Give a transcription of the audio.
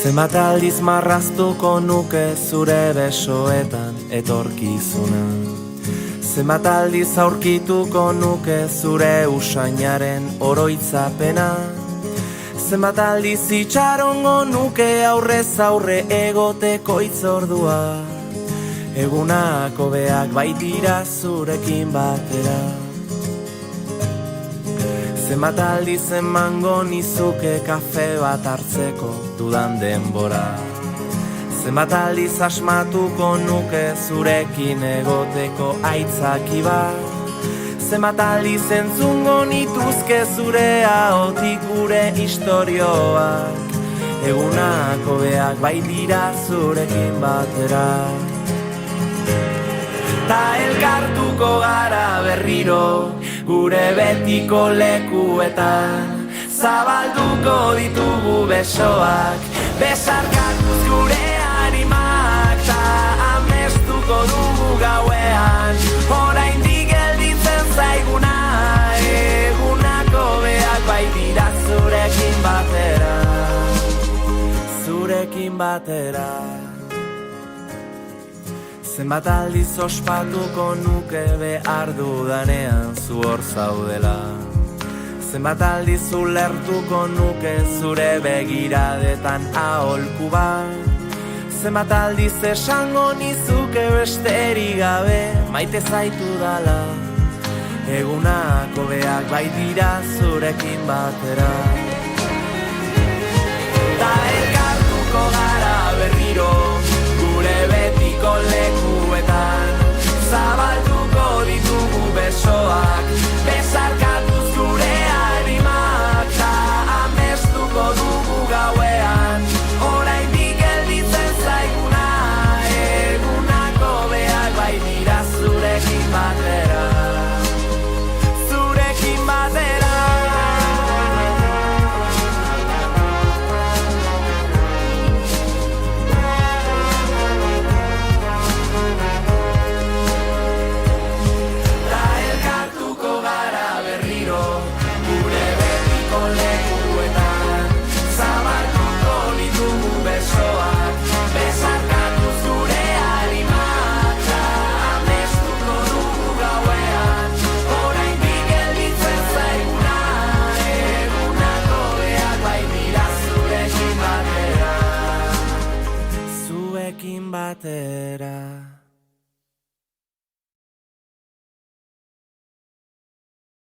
Zenbat aldiz marraztuko nuke zure besoetan etorkizuna. Zenbat aldiz aurkituko nuke zure usainaren oroitzapena. Zenbat aldiz itxarongo nuke aurrez aurre egoteko itzordua. Egunak hobeak baitira zurekin batera. Zenbat aldiz emango nizuke kafe bat hartzeko dudan denbora. Zenbat aldiz asmatuko nuke zurekin egoteko aitzaki bat. Zenbat aldiz entzungo nituzke zure ahotik gure istorioak. Egunak hobeak baitira zurekin batera. Ta elkartuko gara berriro gure betiko lekuetan. Zabalduko ditugu besoak, besarkatuz gure animak. Ta amestuko dugu gauean, oraindik gelditzen zaiguna. Egunako beak baitira zurekin batera, zurekin batera. Zenbat aldiz ospatuko nuke behar dudanean zu hor zaudela. Zenbat aldiz ulertuko nuke zure begiradetan aholku bat. Zenbat aldiz esango nizuke besterik gabe maite zaitu dala. Egunak hobeak baitira zurekin batera. Ta elkartuko gara berriro gure betiko lekuetan. Zabaldu